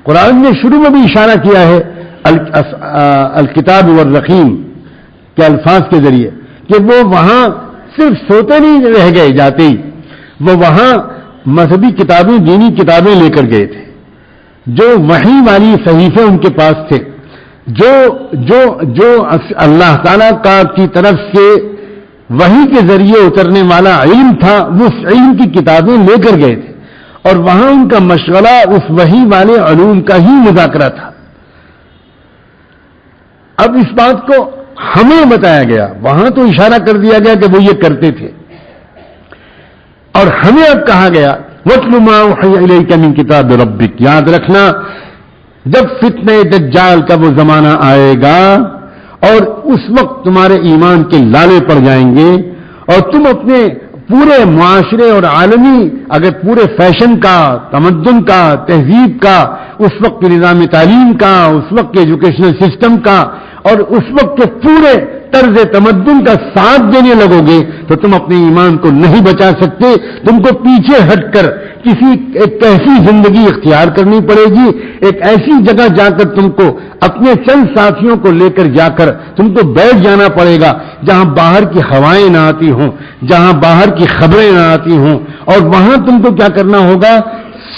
قرآن نے شروع میں بھی اشارہ کیا ہے الکتاب والرقیم کے الفاظ کے ذریعے کہ وہ وہاں صرف سوتے نہیں رہ گئے جاتے ہی، وہ وہاں مذہبی کتابیں، دینی کتابیں لے کر گئے تھے، جو وحی والی صحیفے ان کے پاس تھے، جو اللہ تعالیٰ کی طرف سے وحی کے ذریعے اترنے والا علم تھا، وہ اس علم کی کتابیں لے کر گئے تھے، اور وہاں ان کا مشغلہ اس وحی والے علوم کا ہی مذاکرہ تھا۔ اب اس بات کو ہمیں بتایا گیا، وہاں تو اشارہ کر دیا گیا کہ وہ یہ کرتے تھے، اور ہمیں اب کہا گیا وَاتْلُ مَا أُوحِيَ إِلَيْكَ مِن کتاب ربک، یاد رکھنا جب فتنہ دجال کا وہ زمانہ آئے گا اور اس وقت تمہارے ایمان کے لالے پڑ جائیں گے اور تم اپنے پورے معاشرے اور عالمی اگر پورے فیشن کا، تمدن کا، تہذیب کا، اس وقت کے نظام تعلیم کا، اس وقت کے ایجوکیشنل سسٹم کا اور اس وقت کے پورے طرز تمدن کا ساتھ دینے لگو گے تو تم اپنے ایمان کو نہیں بچا سکتے، تم کو پیچھے ہٹ کر ایک ایسی زندگی اختیار کرنی پڑے گی، ایک ایسی جگہ جا کر تم کو اپنے چند ساتھیوں کو لے کر جا کر تم کو بیٹھ جانا پڑے گا جہاں باہر کی ہوائیں نہ آتی ہوں، جہاں باہر کی خبریں نہ آتی ہوں، اور وہاں تم کو کیا کرنا ہوگا؟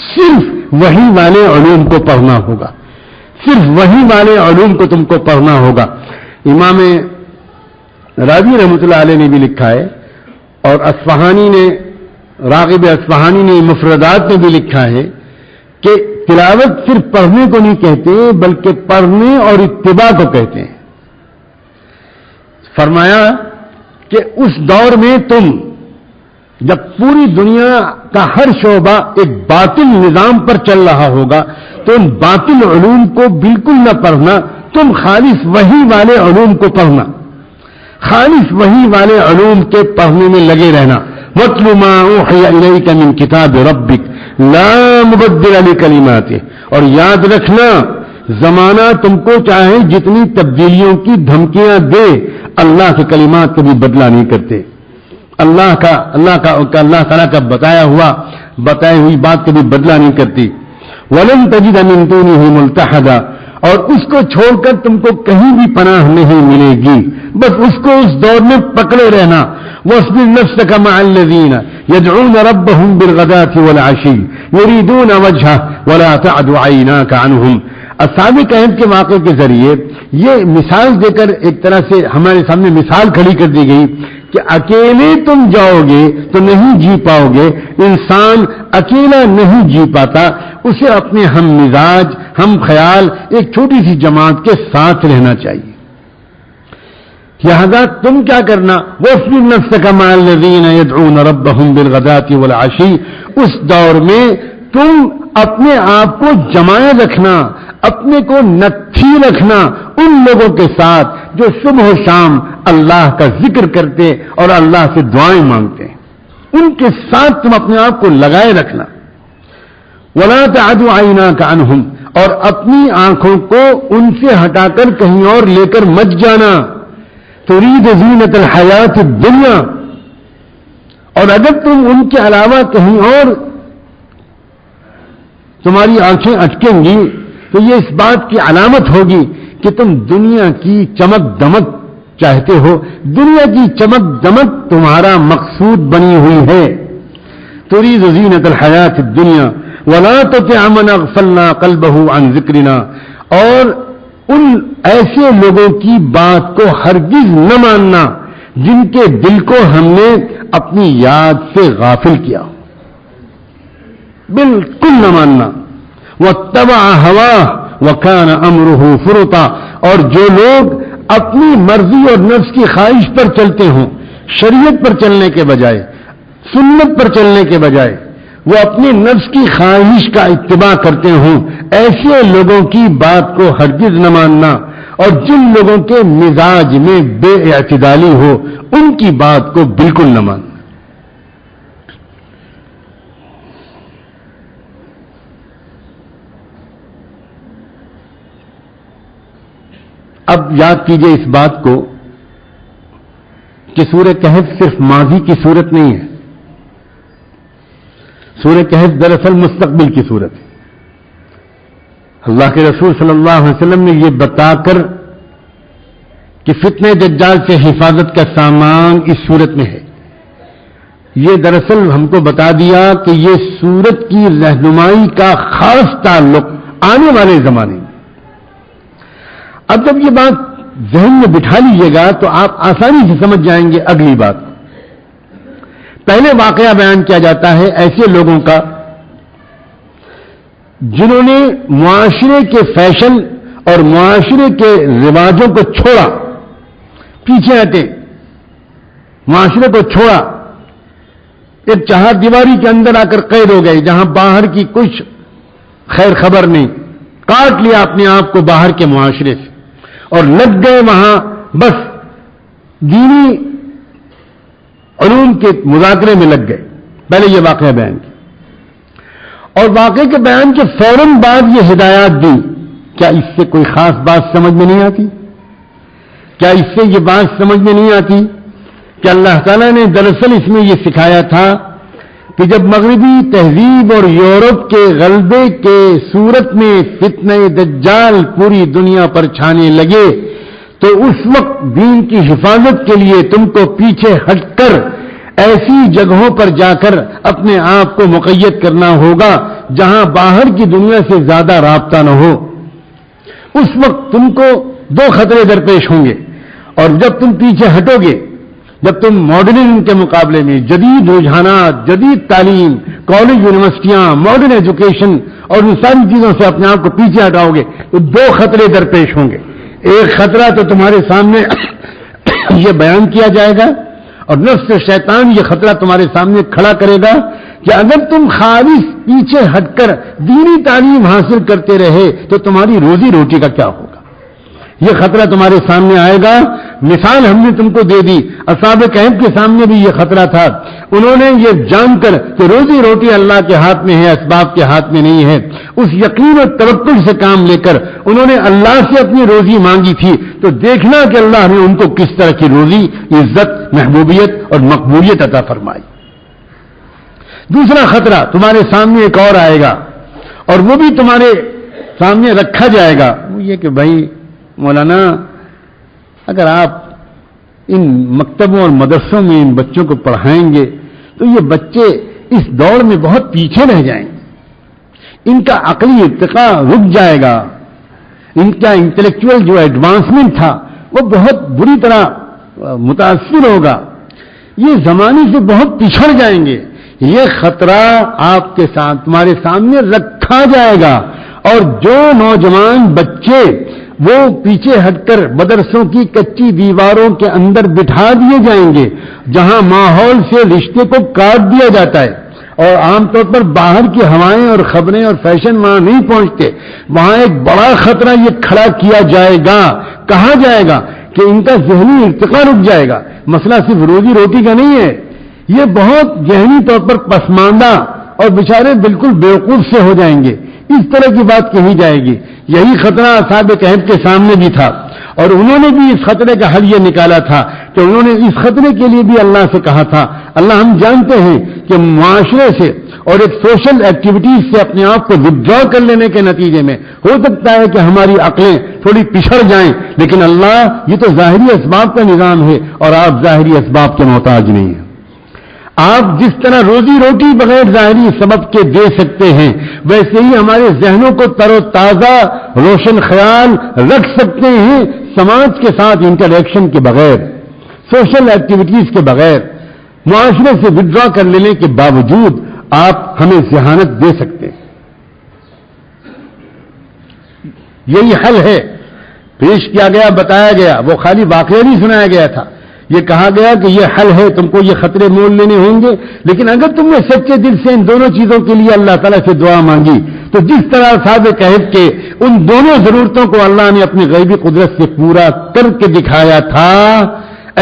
صرف وحی والے علوم کو پڑھنا ہوگا، صرف وحی والے علوم کو تم کو پڑھنا ہوگا۔ امام راضی رحمۃ اللہ علیہ نے بھی لکھا ہے، اور اصفہانی نے، راغب اصفہانی نے مفردات میں بھی لکھا ہے کہ تلاوت صرف پڑھنے کو نہیں کہتے بلکہ پڑھنے اور اتباع کو کہتے ہیں۔ فرمایا کہ اس دور میں تم جب پوری دنیا کا ہر شعبہ ایک باطل نظام پر چل رہا ہوگا تو ان باطل علوم کو بالکل نہ پڑھنا، تم خالص وحی والے علوم کو پڑھنا، خالص وحی والے علوم کے پڑھنے میں لگے رہنا۔ وَاتْلُ مَا أُوحِيَ إِلَيْكَ مِن کتاب ربک لا مبدل لکلماتہ، اور یاد رکھنا زمانہ تم کو چاہے جتنی تبدیلیوں کی دھمکیاں دے، اللہ کے کلمات کبھی بدلہ نہیں کرتے، اللہ تعالیٰ کا بتائی ہوئی بات کبھی بدلہ نہیں کرتی۔ وَلَن تَجِدَ مِن دُونِهِ مُلْتَحَدًا، اور اس کو چھوڑ کر تم کو کہیں بھی پناہ نہیں ملے گی، بس اس کو اس دور میں پکڑے رہنا۔ وَاصْبِرْ نَفْسَكَ مَعَ الَّذِينَ يَدْعُونَ رَبَّهُمْ بِالْغَدَاةِ وَالْعَشِيِّ يُرِيدُونَ وَجْهَهُ وَلَا تَعْدُ عَيْنَاكَ عَنْهُمْ۔ اصحاب کہف کے واقعے کے ذریعے یہ مثال دے کر ایک طرح سے ہمارے سامنے مثال کھڑی کر دی گئی کہ اکیلے تم جاؤ گے تو نہیں جی پاؤ گے، انسان اکیلا نہیں جی پاتا، اسے اپنے ہم مزاج، ہم خیال ایک چھوٹی سی جماعت کے ساتھ رہنا چاہیے۔ لہذا تم کیا کرنا؟ وَاصْبِرْ نَفْسَكَ مَعَ الَّذِينَ يَدْعُونَ رَبَّهُمْ بِالْغَدَاةِ وَالْعَشِيِّ، اس دور میں تم اپنے آپ کو جمائے رکھنا، اپنے کو نتھی رکھنا ان لوگوں کے ساتھ جو صبح و شام اللہ کا ذکر کرتے اور اللہ سے دعائیں مانگتے ہیں، ان کے ساتھ تم اپنے آپ کو لگائے رکھنا۔ وَلَا تَعْدُ عَيْنَاكَ عَنْهُمْ، اور اپنی آنکھوں کو ان سے ہٹا کر کہیں اور لے کر مت جانا۔ تريد زینت الحیات الدنیا، اور اگر تم ان کے علاوہ کہیں اور تمہاری آنکھیں اٹکیں گی تو یہ اس بات کی علامت ہوگی کہ تم دنیا کی چمک دمک چاہتے ہو، دنیا کی چمک دمک تمہارا مقصود بنی ہوئی ہے۔ تريد زینت الحیات الدنیا ولا تطع من اغفلنا قلبه عن ذکرنا، اور ان ایسے لوگوں کی بات کو ہرگز نہ ماننا جن کے دل کو ہم نے اپنی یاد سے غافل کیا، بالکل نہ ماننا۔ واتبع هواه وكان امره فرطا، اور جو لوگ اپنی مرضی اور نفس کی خواہش پر چلتے ہوں، شریعت پر چلنے کے بجائے، سنت پر چلنے کے بجائے وہ اپنے نفس کی خواہش کا اتباع کرتے ہوں، ایسے لوگوں کی بات کو ہرگز نہ ماننا، اور جن لوگوں کے مزاج میں بے اعتدالی ہو ان کی بات کو بالکل نہ ماننا۔ اب یاد کیجئے اس بات کو کہ سورہ کہف صرف ماضی کی صورت نہیں ہے، سورہ کہف دراصل مستقبل کی صورت ہے۔ اللہ کے رسول صلی اللہ علیہ وسلم نے یہ بتا کر کہ فتنہ دجال سے حفاظت کا سامان اس صورت میں ہے، یہ دراصل ہم کو بتا دیا کہ یہ سورت کی رہنمائی کا خاص تعلق آنے والے زمانے میں۔ اب جب یہ بات ذہن میں بٹھا لیجیے گا تو آپ آسانی سے سمجھ جائیں گے اگلی بات۔ پہلے واقعہ بیان کیا جاتا ہے ایسے لوگوں کا جنہوں نے معاشرے کے فیشن اور معاشرے کے رواجوں کو چھوڑا، پیچھے ہٹے، معاشرے کو چھوڑا، ایک چہار دیواری کے اندر آ کر قید ہو گئے جہاں باہر کی کچھ خیر خبر نہیں، کاٹ لیا اپنے آپ کو باہر کے معاشرے سے اور لگ گئے وہاں بس دینی علوم کے مذاکرے میں لگ گئے۔ پہلے یہ واقعہ بیان کیا اور واقعے کے بیان کے فوراً بعد یہ ہدایات دی۔ کیا اس سے کوئی خاص بات سمجھ میں نہیں آتی؟ کیا اس سے یہ بات سمجھ میں نہیں آتی کہ اللہ تعالیٰ نے دراصل اس میں یہ سکھایا تھا کہ جب مغربی تہذیب اور یورپ کے غلبے کے صورت میں فتنہ دجال پوری دنیا پر چھانے لگے تو اس وقت دین کی حفاظت کے لیے تم کو پیچھے ہٹ کر ایسی جگہوں پر جا کر اپنے آپ کو مقید کرنا ہوگا جہاں باہر کی دنیا سے زیادہ رابطہ نہ ہو۔ اس وقت تم کو دو خطرے درپیش ہوں گے، اور جب تم پیچھے ہٹو گے، جب تم ماڈرن کے مقابلے میں جدید رجحانات، جدید تعلیم، کالج، یونیورسٹیاں، ماڈرن ایجوکیشن اور ان ساری چیزوں سے اپنے آپ کو پیچھے ہٹاؤ گے تو دو خطرے درپیش ہوں گے۔ ایک خطرہ تو تمہارے سامنے یہ بیان کیا جائے گا اور نفس شیطان یہ خطرہ تمہارے سامنے کھڑا کرے گا کہ اگر تم خالص پیچھے ہٹ کر دینی تعلیم حاصل کرتے رہے تو تمہاری روزی روٹی کا کیا ہوگا۔ یہ خطرہ تمہارے سامنے آئے گا۔ مثال ہم نے تم کو دے دی، اصحاب کہف کے سامنے بھی یہ خطرہ تھا۔ انہوں نے یہ جان کر کہ روزی روٹی اللہ کے ہاتھ میں ہے، اسباب کے ہاتھ میں نہیں ہے، اس یقین اور توکل سے کام لے کر انہوں نے اللہ سے اپنی روزی مانگی تھی، تو دیکھنا کہ اللہ نے ان کو کس طرح کی روزی، عزت، محبوبیت اور مقبولیت عطا فرمائی۔ دوسرا خطرہ تمہارے سامنے ایک اور آئے گا اور وہ بھی تمہارے سامنے رکھا جائے گا، وہ یہ کہ بھائی مولانا اگر آپ ان مکتبوں اور مدرسوں میں ان بچوں کو پڑھائیں گے تو یہ بچے اس دوڑ میں بہت پیچھے رہ جائیں گے، ان کا عقلی ارتقاء رک جائے گا، ان کا انٹلیکچوئل جو ایڈوانسمنٹ تھا وہ بہت بری طرح متاثر ہوگا، یہ زمانے سے بہت پچھڑ جائیں گے۔ یہ خطرہ آپ کے ساتھ تمہارے سامنے رکھا جائے گا، اور جو نوجوان بچے وہ پیچھے ہٹ کر مدرسوں کی کچی دیواروں کے اندر بٹھا دیے جائیں گے جہاں ماحول سے رشتے کو کاٹ دیا جاتا ہے، اور عام طور پر باہر کی ہوائیں اور خبریں اور فیشن وہاں نہیں پہنچتے، وہاں ایک بڑا خطرہ یہ کھڑا کیا جائے گا، کہا جائے گا کہ ان کا ذہنی ارتقاء رک جائے گا۔ مسئلہ صرف روزی روٹی کا نہیں ہے، یہ بہت ذہنی طور پر پسماندہ اور بیچارے بالکل بیوقوف سے ہو جائیں گے، اس طرح کی بات کہی جائے گی۔ یہی خطرہ اصحاب کہف کے سامنے بھی تھا، اور انہوں نے بھی اس خطرے کا حل یہ نکالا تھا کہ انہوں نے اس خطرے کے لیے بھی اللہ سے کہا تھا، اللہ ہم جانتے ہیں کہ معاشرے سے اور ایک سوشل ایکٹیویٹیز سے اپنے آپ کو ودرا کر لینے کے نتیجے میں ہو سکتا ہے کہ ہماری عقلیں تھوڑی پچھڑ جائیں، لیکن اللہ یہ تو ظاہری اسباب کا نظام ہے اور آپ ظاہری اسباب کے محتاج نہیں ہیں۔ آپ جس طرح روزی روٹی بغیر ظاہری سبب کے دے سکتے ہیں، ویسے ہی ہمارے ذہنوں کو تر و تازہ روشن خیال رکھ سکتے ہیں سماج کے ساتھ انٹریکشن کے بغیر، سوشل ایکٹیویٹیز کے بغیر، معاشرے سے ودرا کر لینے کے باوجود آپ ہمیں ذہانت دے سکتے ہیں۔ یہی حل ہے، پیش کیا گیا، بتایا گیا، وہ خالی واقعہ نہیں سنایا گیا تھا، یہ کہا گیا کہ یہ حل ہے، تم کو یہ خطرے مول لینے ہوں گے، لیکن اگر تم نے سچے دل سے ان دونوں چیزوں کے لیے اللہ تعالیٰ سے دعا مانگی تو جس طرح اصحاب کہف کے ان دونوں ضرورتوں کو اللہ نے اپنی غیبی قدرت سے پورا کر کے دکھایا تھا،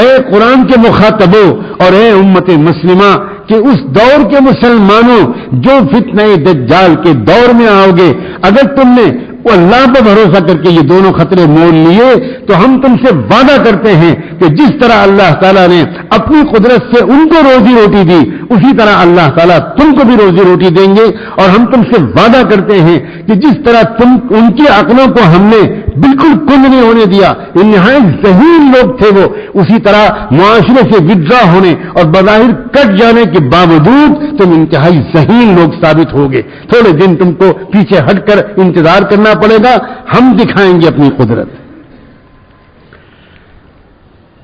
اے قرآن کے مخاطبوں اور اے امت مسلمہ کہ اس دور کے مسلمانوں جو فتنہ دجال کے دور میں آؤ گے، اگر تم نے وہ اللہ پر بھروسہ کر کے یہ دونوں خطرے مول لیے تو ہم تم سے وعدہ کرتے ہیں کہ جس طرح اللہ تعالیٰ نے اپنی قدرت سے ان کو روزی روٹی دی اسی طرح اللہ تعالیٰ تم کو بھی روزی روٹی دیں گے، اور ہم تم سے وعدہ کرتے ہیں کہ جس طرح تم ان کی عقلوں کو ہم نے بالکل کند نہیں ہونے دیا، نہایت ذہین لوگ تھے وہ، اسی طرح معاشرے سے ودرا ہونے اور بظاہر کٹ جانے کے باوجود تم انتہائی ذہین لوگ ثابت ہوگے۔ تھوڑے دن تم کو پیچھے ہٹ کر انتظار کرنا پڑے گا، ہم دکھائیں گے اپنی قدرت۔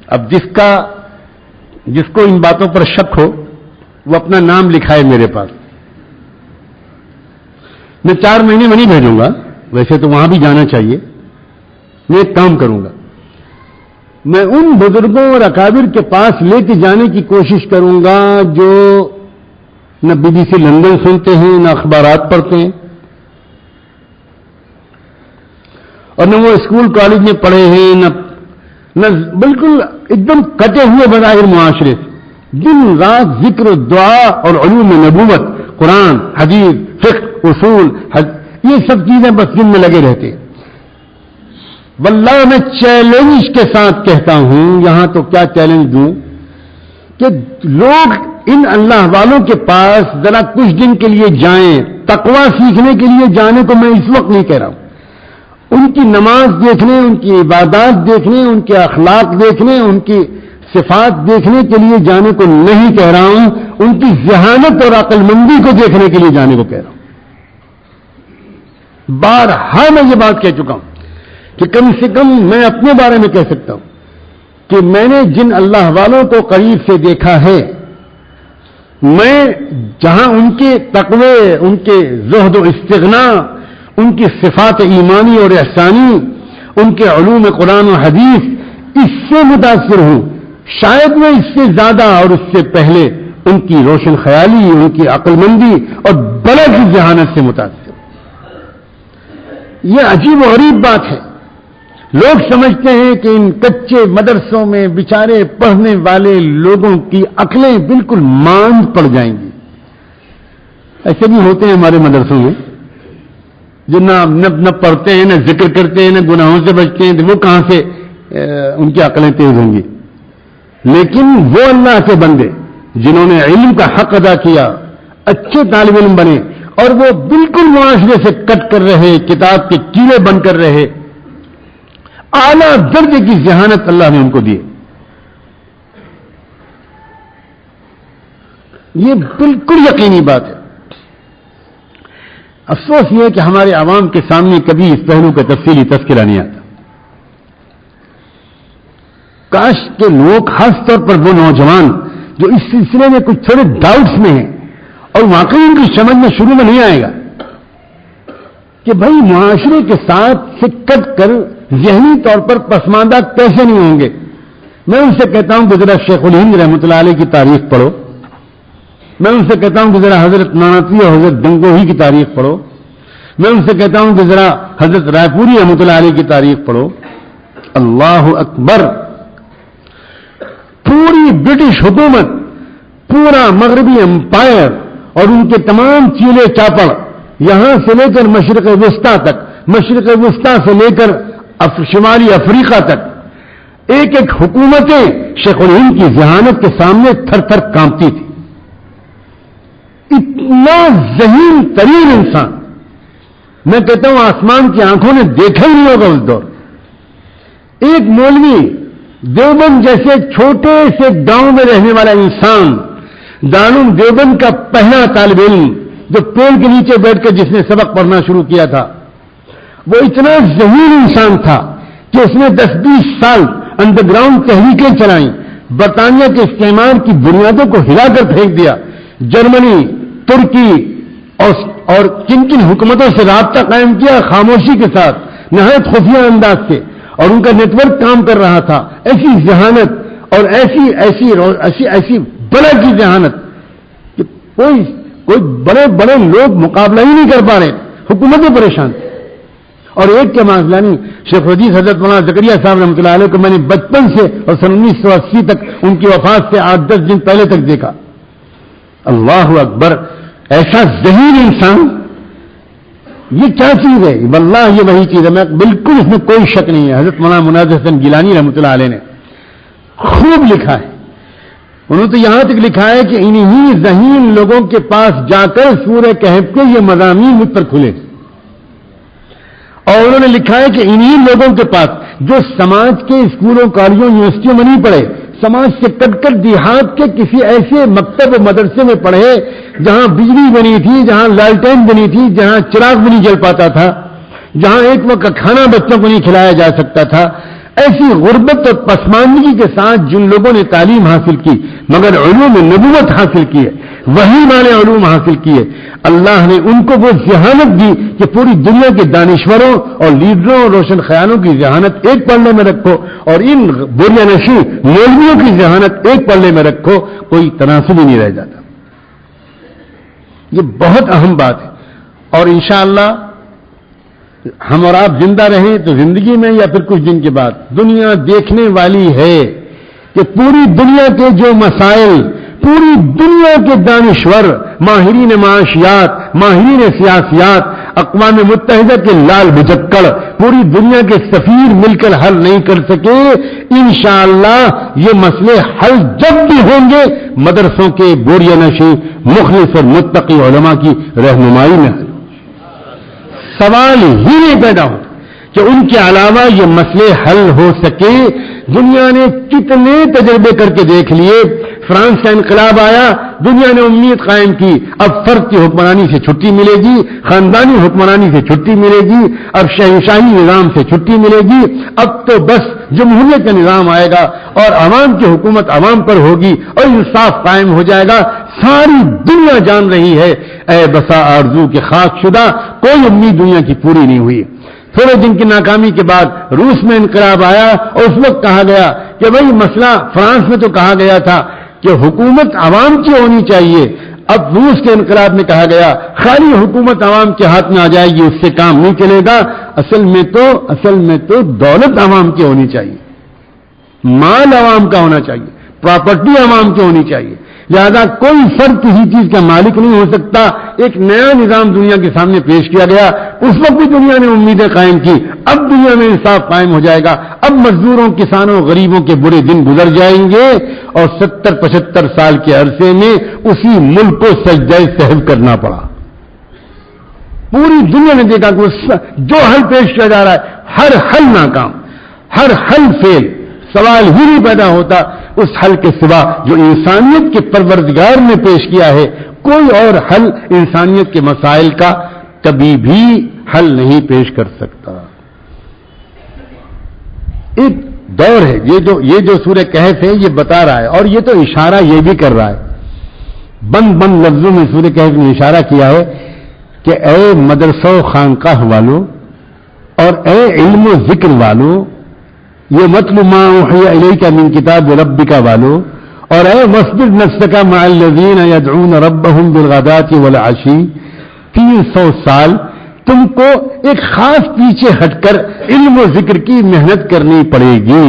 اب جس کو ان باتوں پر شک ہو وہ اپنا نام لکھائے میرے پاس، میں 4 مہینے میں نہیں بھیجوں گا، ویسے تو وہاں بھی جانا چاہیے، میں ایک کام کروں گا، میں ان بزرگوں اور اکابر کے پاس لے کے جانے کی کوشش کروں گا جو نہ BBC لندن سنتے ہیں، نہ اخبارات پڑھتے ہیں، اور نہ وہ اسکول کالج میں پڑھے ہیں، نہ بالکل ایک دم کٹے ہوئے بظاہر معاشرے سے، دن رات ذکر دعا اور علوم نبوت، قرآن، حدیث، فقہ، اصول، یہ سب چیزیں بس دن میں لگے رہتے ہیں۔ واللہ میں چیلنج کے ساتھ کہتا ہوں، یہاں تو کیا چیلنج دوں کہ لوگ ان اللہ والوں کے پاس ذرا کچھ دن کے لیے جائیں، تقویٰ سیکھنے کے لیے جانے کو میں اس وقت نہیں کہہ رہا ہوں، ان کی نماز دیکھنے، ان کی عبادات دیکھنے، ان کے اخلاق دیکھنے، ان کی صفات دیکھنے کے لیے جانے کو نہیں کہہ رہا ہوں، ان کی ذہانت اور عقل مندی کو دیکھنے کے لیے جانے کو کہہ رہا ہوں۔ بارہا میں یہ بات کہہ چکا ہوں کہ کم سے کم میں اپنے بارے میں کہہ سکتا ہوں کہ میں نے جن اللہ والوں کو قریب سے دیکھا ہے، میں جہاں ان کے تقوی، ان کے زہد و استغنا، ان کی صفات ایمانی اور احسانی، ان کے علوم قرآن و حدیث، اس سے متاثر ہوں، شاید میں اس سے زیادہ اور اس سے پہلے ان کی روشن خیالی، ان کی عقل مندی اور بلغ کی ذہانت سے متاثر ہوں۔ یہ عجیب و غریب بات ہے، لوگ سمجھتے ہیں کہ ان کچے مدرسوں میں بیچارے پڑھنے والے لوگوں کی عقلیں بالکل ماند پڑ جائیں گی۔ ایسے بھی ہوتے ہیں ہمارے مدرسوں میں جو نہ پڑھتے ہیں، نہ ذکر کرتے ہیں، نہ گناہوں سے بچتے ہیں، تو وہ کہاں سے ان کی عقلیں تیز ہوں گی؟ لیکن وہ اللہ کے بندے جنہوں نے علم کا حق ادا کیا، اچھے طالب علم بنے، اور وہ بالکل معاشرے سے کٹ کر رہے، کتاب کے کیڑے بن کر رہے، اعلیٰ درجے کی ذہانت اللہ نے ان کو دی۔ یہ بالکل یقینی بات ہے۔ افسوس یہ ہے کہ ہمارے عوام کے سامنے کبھی اس پہلو کا تفصیلی تذکرہ نہیں آتا۔ کاش کے لوگ، خاص طور پر وہ نوجوان جو اس سلسلے میں کچھ تھوڑے ڈاؤٹس میں ہیں اور واقعی ان کی سمجھ میں شروع میں نہیں آئے گا کہ بھائی معاشرے کے ساتھ سے کٹ کر ذہنی طور پر پسماندہ کیسے نہیں ہوں گے، میں ان سے کہتا ہوں کہ ذرا شیخ الہند رحمۃ اللہ علیہ کی تاریخ پڑھو، میں ان سے کہتا ہوں کہ ذرا حضرت نانوتوی اور حضرت گنگوہی کی تاریخ پڑھو، میں ان سے کہتا ہوں کہ ذرا حضرت رائے پوری رحمۃ اللہ علیہ کی تاریخ پڑھو۔ اللہ اکبر! پوری برٹش حکومت، پورا مغربی امپائر اور ان کے تمام چیلے چاپڑ، یہاں سے لے کر مشرق وسطیٰ تک، مشرق وسطیٰ سے لے کر شمالی افریقہ تک، ایک ایک حکومتیں شیخ الہند کی ذہانت کے سامنے تھر تھر کانپتی تھی۔ اتنا ذہین ترین انسان میں کہتا ہوں آسمان کی آنکھوں نے دیکھا ہی نہیں ہوگا اس دور۔ ایک مولوی دیوبند جیسے چھوٹے سے گاؤں میں رہنے والا انسان، دارالعلوم دیوبند کا پہلا طالب علم جو پیڑ کے نیچے بیٹھ کر جس نے سبق پڑھنا شروع کیا تھا، وہ اتنا ذہین انسان تھا کہ اس نے 10-20 سال انڈر گراؤنڈ تحریکیں چلائیں، برطانیہ کے استعمار کی بنیادوں کو ہلا کر پھینک دیا، جرمنی، ترکی اور کن کن حکومتوں سے رابطہ قائم کیا خاموشی کے ساتھ، نہایت خفیہ انداز سے، اور ان کا نیٹ ورک کام کر رہا تھا۔ ایسی ذہانت اور ایسی بڑا کی ذہانت کہ کوئی بڑے بڑے لوگ مقابلہ ہی نہیں کر پا رہے، حکومتیں پریشان تھیں۔ اور ایک کے معاملہ نہیں، شیخ حدیث حضرت مولانا زکریا صاحب رحمۃ اللہ علیہ کو میں نے بچپن سے اور سن 1980 تک ان کی وفات سے 8-10 دن پہلے تک دیکھا۔ اللہ اکبر! ایسا ذہین انسان یہ کیا چیز ہے؟ واللہ یہ وہی چیز ہے، میں بالکل اس میں کوئی شک نہیں ہے۔ حضرت مولانا مناظر حسن گیلانی رحمۃ اللہ علیہ نے خوب لکھا ہے، انہوں نے تو یہاں تک لکھا ہے کہ انہی ذہین لوگوں کے پاس جا کر سورہ کہف کے یہ مضامین مجھ پر کھلے، اور انہوں نے لکھا ہے کہ انہی لوگوں کے پاس جو سماج کے اسکولوں کالجوں یونیورسٹیوں میں نہیں پڑھے، سماج سے کٹ کر دیہات کے کسی ایسے مکتب و مدرسے میں پڑھے جہاں بجلی بنی تھی، جہاں لالٹین بنی تھی، جہاں چراغ بھی نہیں جل پاتا تھا، جہاں ایک وقت کا کھانا بچوں کو نہیں کھلایا جا سکتا تھا، ایسی غربت اور پسماندگی کے ساتھ جن لوگوں نے تعلیم حاصل کی مگر علوم نبوت حاصل کی ہے، وہی والے علوم حاصل کیے، اللہ نے ان کو وہ ذہانت دی کہ پوری دنیا کے دانشوروں اور لیڈروں اور روشن خیالوں کی ذہانت ایک پلڑے میں رکھو اور ان بوریہ نشین مولویوں کی ذہانت ایک پلڑے میں رکھو، کوئی تناسب ہی نہیں رہ جاتا۔ یہ بہت اہم بات ہے، اور انشاءاللہ ہم اور آپ زندہ رہیں تو زندگی میں یا پھر کچھ دن کے بعد دنیا دیکھنے والی ہے کہ پوری دنیا کے جو مسائل، پوری دنیا کے دانشور، ماہرین معاشیات، ماہرین سیاسیات، اقوام متحدہ کے لال بجکڑ، پوری دنیا کے سفیر مل کر حل نہیں کر سکے، انشاءاللہ یہ مسئلے حل جب بھی ہوں گے مدرسوں کے بوریہ نشین مخلص اور متقی علماء کی رہنمائی میں۔ سوال ہی نہیں پیدا ہو کہ ان کے علاوہ یہ مسئلے حل ہو سکے۔ دنیا نے کتنے تجربے کر کے دیکھ لیے، فرانس کا انقلاب آیا، دنیا نے امید قائم کی اب فرد کی حکمرانی سے چھٹی ملے گی، خاندانی حکمرانی سے چھٹی ملے گی، اب شہنشاہی نظام سے چھٹی ملے گی، اب تو بس جمہوریت کا نظام آئے گا اور عوام کی حکومت عوام پر ہوگی اور انصاف قائم ہو جائے گا۔ ساری دنیا جان رہی ہے، اے بسا آرزو کے خاک شدہ، کوئی امید دنیا کی پوری نہیں ہوئی۔ تھوڑے دن کی ناکامی کے بعد روس میں انقلاب آیا اور اس وقت کہا گیا کہ بھئی مسئلہ فرانس میں تو کہا گیا تھا کہ حکومت عوام کی ہونی چاہیے، اب روس کے انقلاب میں کہا گیا خالی حکومت عوام کے ہاتھ میں آ جائے گی اس سے کام نہیں چلے گا، اصل میں تو دولت عوام کی ہونی چاہیے، مال عوام کا ہونا چاہیے، پراپرٹی عوام کی ہونی چاہیے، لہذا کوئی فرد کسی چیز کا مالک نہیں ہو سکتا۔ ایک نیا نظام دنیا کے سامنے پیش کیا گیا، اس وقت بھی دنیا نے امیدیں قائم کی، اب دنیا میں انصاف قائم ہو جائے گا، اب مزدوروں، کسانوں، غریبوں کے برے دن گزر جائیں گے، اور 70-75 سال کے عرصے میں اسی ملک کو سجدہ سہو کرنا پڑا۔ پوری دنیا نے دیکھا کہ جو حل پیش کیا جا رہا ہے ہر حل ناکام، ہر حل فیل، سوال ہی نہیں پیدا ہوتا اس حل کے سوا جو انسانیت کے پروردگار نے پیش کیا ہے۔ کوئی اور حل انسانیت کے مسائل کا کبھی بھی حل نہیں پیش کر سکتا۔ ایک دور ہے یہ جو سورہ کہف ہے یہ بتا رہا ہے، اور یہ تو اشارہ یہ بھی کر رہا ہے، بند لفظوں میں سورہ کہف نے اشارہ کیا ہے کہ اے مدرسہ و خانقاہ والو اور اے علم و ذکر والو، یہ مطلب ما اوحی الیک من کتاب ربک والو، اور اے واصبر نفسک مع الذین یدعون ربهم بالغداۃ والعشی، 300 سال تم کو ایک خاص پیچھے ہٹ کر علم و ذکر کی محنت کرنی پڑے گی،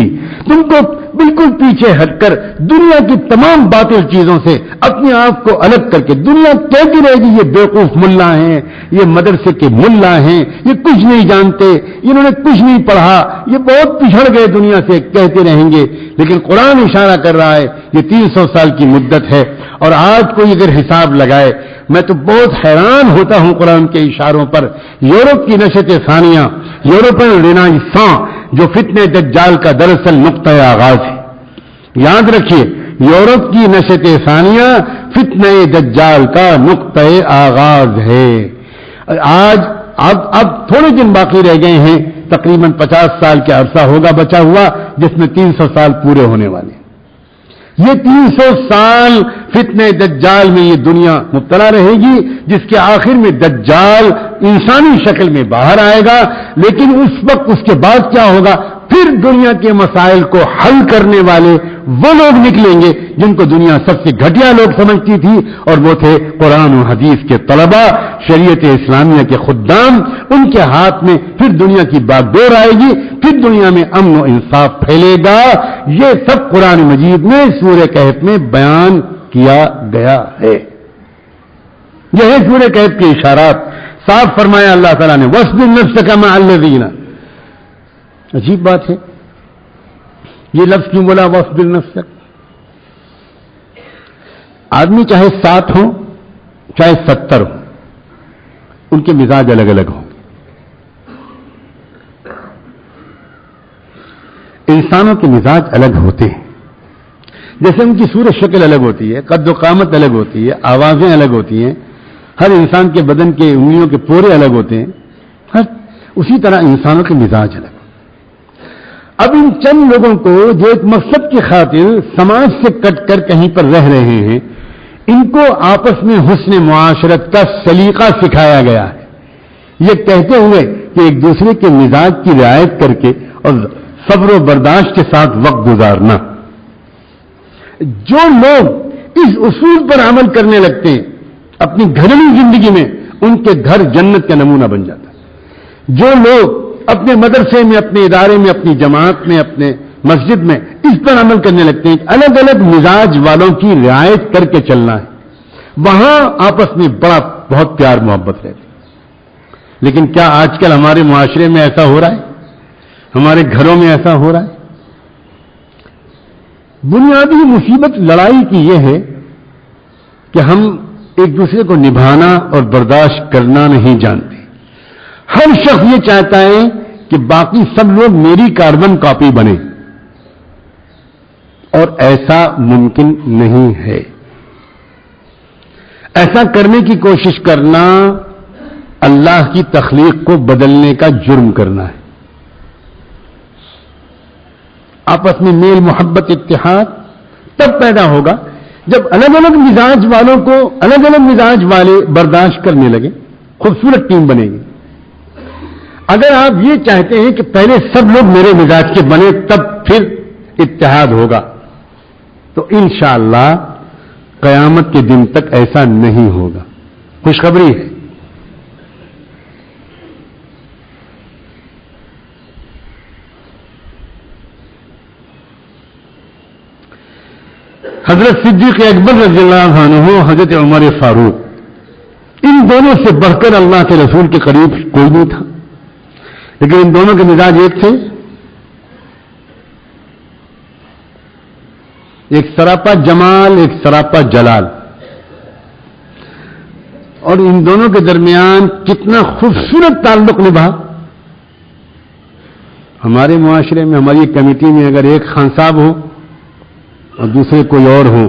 تم کو بالکل پیچھے ہٹ کر دنیا کی تمام باطل چیزوں سے اپنے آپ کو الگ کر کے، دنیا کہتی رہے گی یہ بیوقوف ملا ہیں، یہ مدرسے کے ملا ہیں، یہ کچھ نہیں جانتے، انہوں نے کچھ نہیں پڑھا، یہ بہت پچھڑ گئے دنیا سے، کہتے رہیں گے، لیکن قرآن اشارہ کر رہا ہے یہ 300 سال کی مدت ہے۔ اور آج کوئی اگر حساب لگائے، میں تو بہت حیران ہوتا ہوں قرآن کے اشاروں پر۔ یورپ کی نشت ثانیہ، یورپین رینائساں جو فتنہ دجال کا دراصل نقطہ آغاز ہے، یاد رکھیے یورپ کی نشت ثانیہ فتنہ دجال کا نقطہ آغاز ہے۔ آج اب تھوڑے دن باقی رہ گئے ہیں، تقریباً 50 سال کا عرصہ ہوگا بچا ہوا جس میں 300 سال پورے ہونے والے۔ یہ 300 سال فتنہ دجال میں یہ دنیا مبتلا رہے گی، جس کے آخر میں دجال انسانی شکل میں باہر آئے گا، لیکن اس وقت اس کے بعد کیا ہوگا؟ پھر دنیا کے مسائل کو حل کرنے والے وہ لوگ نکلیں گے جن کو دنیا سب سے گھٹیا لوگ سمجھتی تھی، اور وہ تھے قرآن و حدیث کے طلباء، شریعت اسلامیہ کے خدام۔ ان کے ہاتھ میں پھر دنیا کی باغ ڈور آئے گی، پھر دنیا میں امن و انصاف پھیلے گا۔ یہ سب قرآن مجید میں سورہ کہف میں بیان کیا گیا ہے۔ یہ ہے سورہ کہف کے اشارات۔ صاف فرمایا اللہ تعالیٰ نے وَاصْبِرْ نَفْسَكَ مَعَ الَّذِينَ. عجیب بات ہے، یہ لفظ کیوں بولا وَاصْبِرْ نَفْسَكَ؟ آدمی چاہے 7 ہو چاہے 70 ہو، ان کے مزاج الگ الگ ہوں. انسانوں کے مزاج الگ ہوتے ہیں، جیسے ان کی صورت شکل الگ ہوتی ہے، قد و قامت الگ ہوتی ہے، آوازیں الگ ہوتی ہیں، ہر انسان کے بدن کے انگلیوں کے پورے الگ ہوتے ہیں، اسی طرح انسانوں کے مزاج الگ. اب ان چند لوگوں کو جو ایک مقصد کی خاطر سماج سے کٹ کر کہیں پر رہ رہے ہیں، ان کو آپس میں حسن معاشرت کا سلیقہ سکھایا گیا ہے، یہ کہتے ہوئے کہ ایک دوسرے کے مزاج کی رعایت کر کے اور صبر و برداشت کے ساتھ وقت گزارنا. جو لوگ اس اصول پر عمل کرنے لگتے ہیں اپنی گھریلو زندگی میں، ان کے گھر جنت کا نمونہ بن جاتا ہے. جو لوگ اپنے مدرسے میں، اپنے ادارے میں، اپنی جماعت میں، اپنے مسجد میں اس پر عمل کرنے لگتے ہیں، الگ الگ مزاج والوں کی رعایت کر کے چلنا ہے، وہاں آپس میں بہت پیار محبت رہتی. لیکن کیا آج کل ہمارے معاشرے میں ایسا ہو رہا ہے؟ ہمارے گھروں میں ایسا ہو رہا ہے؟ بنیادی مصیبت لڑائی کی یہ ہے کہ ہم ایک دوسرے کو نبھانا اور برداشت کرنا نہیں جانتے. ہر شخص یہ چاہتا ہے کہ باقی سب لوگ میری کاربن کاپی بنے، اور ایسا ممکن نہیں ہے. ایسا کرنے کی کوشش کرنا اللہ کی تخلیق کو بدلنے کا جرم کرنا ہے. آپس میں میل محبت اتحاد تب پیدا ہوگا جب الگ الگ مزاج والوں کو الگ الگ مزاج والے برداشت کرنے لگے، خوبصورت ٹیم بنے گی. اگر آپ یہ چاہتے ہیں کہ پہلے سب لوگ میرے مزاج کے بنے تب پھر اتحاد ہوگا، تو انشاءاللہ قیامت کے دن تک ایسا نہیں ہوگا. خوشخبری ہے، حضرت صدیق اکبر رضی اللہ عنہ، حضرت عمر فاروق، ان دونوں سے بڑھ کر اللہ کے رسول کے قریب کوئی نہیں تھا، لیکن ان دونوں کے مزاج ایک تھے. ایک سراپا جمال، ایک سراپا جلال، اور ان دونوں کے درمیان کتنا خوبصورت تعلق نبھا. ہمارے معاشرے میں، ہماری کمیٹی میں اگر ایک خان صاحب ہو اور دوسرے کوئی اور ہو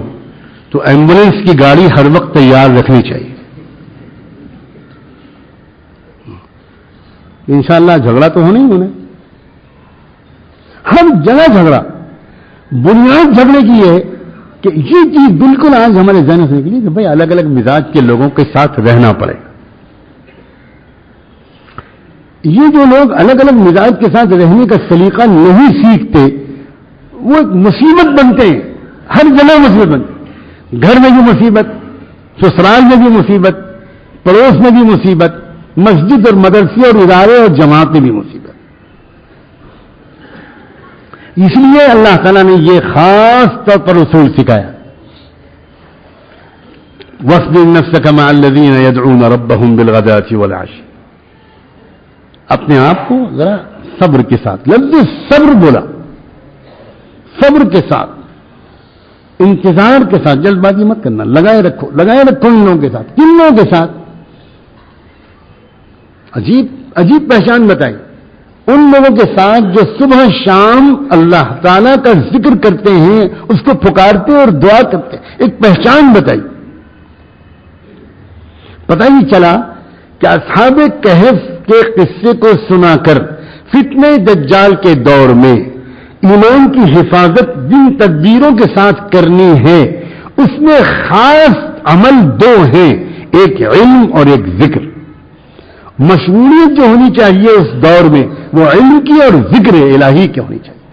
تو ایمبولینس کی گاڑی ہر وقت تیار رکھنی چاہیے. انشاءاللہ جھگڑا تو ہونا ہی ہونا، ہر جگہ جھگڑا. بنیاد جھگڑے کی ہے کہ یہ چیز بالکل آج ہمارے ذہن سے نکلی کہ بھائی الگ الگ مزاج کے لوگوں کے ساتھ رہنا پڑے گا. یہ جو لوگ الگ الگ مزاج کے ساتھ رہنے کا سلیقہ نہیں سیکھتے وہ ایک مصیبت بنتے ہیں، ہر جگہ مصیبت بنتے ہیں. گھر میں بھی مصیبت، سسرال میں بھی مصیبت، پڑوس میں بھی مصیبت، مسجد اور مدرسے اور ادارے اور جماعت میں بھی مصیبت. اس لیے اللہ تعالیٰ نے یہ خاص طور پر اصول سکھایا، وَاصْبِرْ نَفْسَكَ مَعَ الَّذِينَ يَدْعُونَ رَبَّهُمْ بِالْغَدَاةِ وَالْعَشِيِّ. اپنے آپ کو ذرا صبر کے ساتھ، لفظ صبر بولا، صبر کے ساتھ، انتظار کے ساتھ، جلد بازی مت کرنا، لگائے رکھو ان لوگوں کے ساتھ. کن لوگوں کے ساتھ؟ عجیب پہچان بتائی، ان لوگوں کے ساتھ جو صبح شام اللہ تعالیٰ کا ذکر کرتے ہیں، اس کو پکارتے اور دعا کرتے ہیں. ایک پہچان بتائی. پتہ ہی چلا کہ اصحاب کہف کے قصے کو سنا کر فتنہ دجال کے دور میں ایمان کی حفاظت جن تدبیروں کے ساتھ کرنی ہے اس میں خاص عمل 2 ہیں، ایک علم اور ایک ذکر. مشغولیت جو ہونی چاہیے اس دور میں وہ علم کی اور ذکر الہی کی ہونی چاہیے.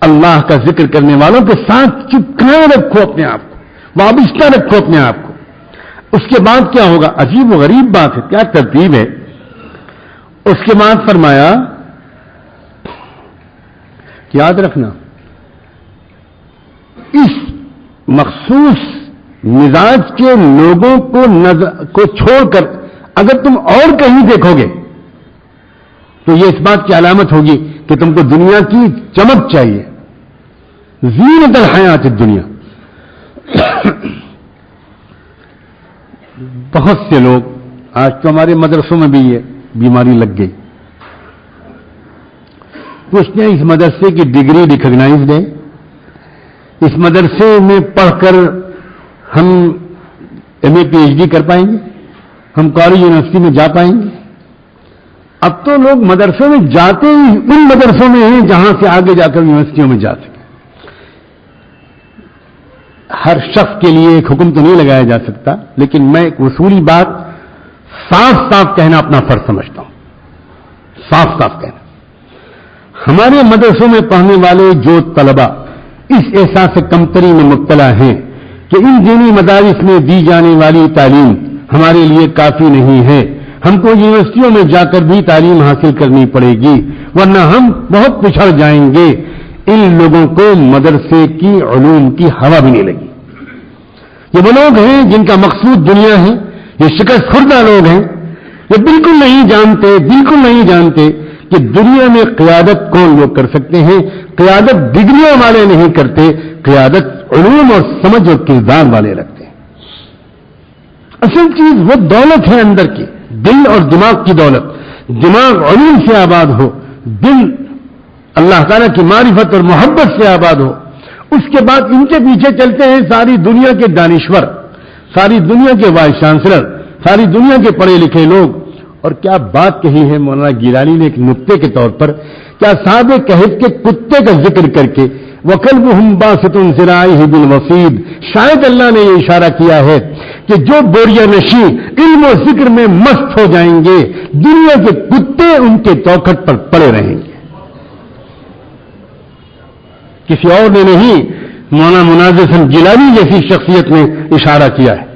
اللہ کا ذکر کرنے والوں کے ساتھ چپکائے رکھو اپنے آپ کو، وابستہ رکھو اپنے آپ کو. اس کے بعد کیا ہوگا؟ عجیب و غریب بات ہے، کیا ترتیب ہے. اس کے بعد فرمایا، یاد رکھنا اس مخصوص مزاج کے لوگوں کو چھوڑ کر اگر تم اور کہیں دیکھو گے تو یہ اس بات کی علامت ہوگی کہ تم کو دنیا کی چمک چاہیے، زینت الحیات الدنیا۔ بہت سے لوگ آج تو ہمارے مدرسوں میں بھی یہ بیماری لگ گئی، پوچھتے ہیں اس مدرسے کی ڈگری ریکگنائزڈ ہے، اس مدرسے میں پڑھ کر ہم ایم اے پی ایچ ڈی کر پائیں گے، ہم کالج یونیورسٹی میں جا پائیں گے؟ اب تو لوگ مدرسوں میں جاتے ہی ان مدرسوں میں ہیں جہاں سے آگے جا کر یونیورسٹیوں میں جا سکیں۔ ہر شخص کے لیے ایک حکم تو نہیں لگایا جا سکتا، لیکن میں ایک اصولی بات صاف صاف کہنا اپنا فرض سمجھتا ہوں، صاف صاف کہنا۔ ہمارے مدرسوں میں پڑھنے والے جو طلبہ اس احساس کمتری میں مبتلا ہیں کہ ان دینی مدارس میں دی جانے والی تعلیم ہمارے لیے کافی نہیں ہے، ہم کو یونیورسٹیوں میں جا کر بھی تعلیم حاصل کرنی پڑے گی ورنہ ہم بہت پچھڑ جائیں گے، ان لوگوں کو مدرسے کی علوم کی ہوا بھی نہیں لگی۔ یہ وہ لوگ ہیں جن کا مقصود دنیا ہے، یہ شکست خوردہ لوگ ہیں، یہ بالکل نہیں جانتے کہ دنیا میں قیادت کون لوگ کر سکتے ہیں۔ قیادت ڈگریوں والے نہیں کرتے، قیادت علوم اور سمجھ اور کردار والے رکھتے ہیں۔ اصل چیز وہ دولت ہے اندر کی، دل اور دماغ کی دولت۔ دماغ علوم سے آباد ہو، دل اللہ تعالیٰ کی معرفت اور محبت سے آباد ہو، اس کے بعد ان کے پیچھے چلتے ہیں ساری دنیا کے دانشور، ساری دنیا کے وائس چانسلر، ساری دنیا کے پڑھے لکھے لوگ۔ اور کیا بات کہی ہے مولانا گیلانی نے ایک نقطے کے طور پر، کیا صاحب کہف کے کتے کا ذکر کر کے وَقَلْبُهُمْ بَاسِطٌ ذِرَاعِهِ بِالْوَصِيدِ، شاید اللہ نے یہ اشارہ کیا ہے کہ جو بوریا نشیں علم و ذکر میں مست ہو جائیں گے، دنیا کے کتے ان کے چوکھٹ پر پڑے رہیں گے۔ کسی اور نے نہیں، مولانا مناظر حسن گیلانی جیسی شخصیت نے اشارہ کیا ہے،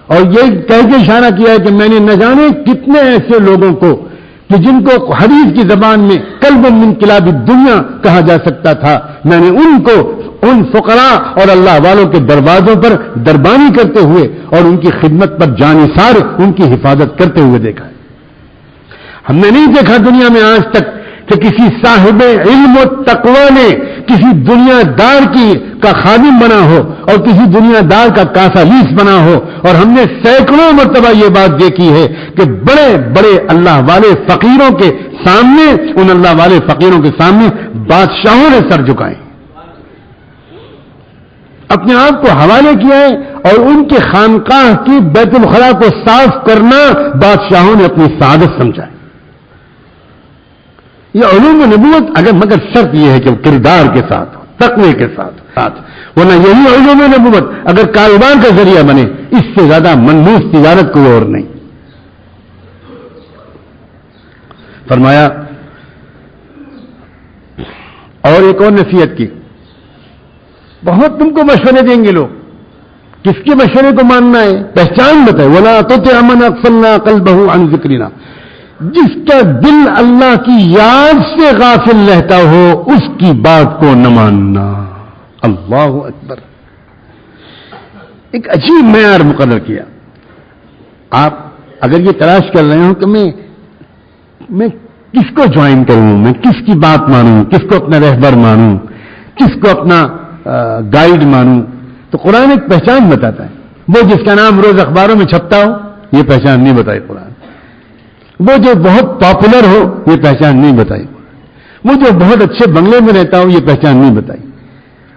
اور یہ کہہ کے اشارہ کیا ہے کہ میں نے نہ جانے کتنے ایسے لوگوں کو کہ جن کو حدیث کی زبان میں قلب من کلاب الدنیا کہا جا سکتا تھا، میں نے ان کو ان فقراء اور اللہ والوں کے دروازوں پر دربانی کرتے ہوئے اور ان کی خدمت پر جانثار ان کی حفاظت کرتے ہوئے دیکھا ہے۔ ہم نے نہیں دیکھا دنیا میں آج تک کہ کسی صاحب علم و تقوی نے کسی دنیا دار کا خادم بنا ہو اور کسی دنیا دار کا کاسا لیس بنا ہو، اور ہم نے سینکڑوں مرتبہ یہ بات دیکھی ہے کہ بڑے بڑے اللہ والے فقیروں کے سامنے، ان اللہ والے فقیروں کے سامنے بادشاہوں نے سر جھکائے، اپنے آپ کو حوالے کیا ہے، اور ان کے خانقاہ کی بیت الخلاء کو صاف کرنا بادشاہوں نے اپنی سعادت سمجھا ہے۔ یہ علوم نبوت مگر شرط یہ ہے کہ کردار کے ساتھ، تقوی کے ساتھ، ورنہ یہی علوم نبوت اگر کاروبار کا ذریعہ بنے، اس سے زیادہ منحوس تجارت کوئی اور نہیں۔ فرمایا اور ایک اور نصیحت کی، بہت تم کو مشورے دیں گے لوگ، کس کے مشورے کو ماننا ہے؟ پہچان بتائے، وَلَا تُطِعْ مَنْ أَغْفَلْنَا قَلْبَهُ عَنْ ذِكْرِنَا، جس کا دل اللہ کی یاد سے غافل رہتا ہو اس کی بات کو نہ ماننا۔ اللہ اکبر، ایک عجیب معیار مقرر کیا۔ آپ اگر یہ تلاش کر رہے ہو کہ میں کس کو جوائن کروں، میں کس کی بات مانوں، کس کو اپنا رہبر مانوں، کس کو اپنا گائیڈ مانوں، تو قرآن ایک پہچان بتاتا ہے۔ وہ جس کا نام روز اخباروں میں چھپتا ہو، یہ پہچان نہیں بتائی قرآن۔ وہ جو بہت پاپولر ہو، یہ پہچان نہیں بتائی۔ وہ جو بہت اچھے بنگلے میں رہتا ہو، یہ پہچان نہیں بتائی۔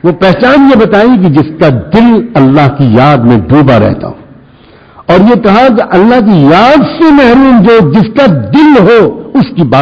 وہ پہچان یہ بتائی کہ جس کا دل اللہ کی یاد میں ڈوبا رہتا ہو، اور یہ کہا کہ اللہ کی یاد سے محروم جو جس کا دل ہو اس کی بات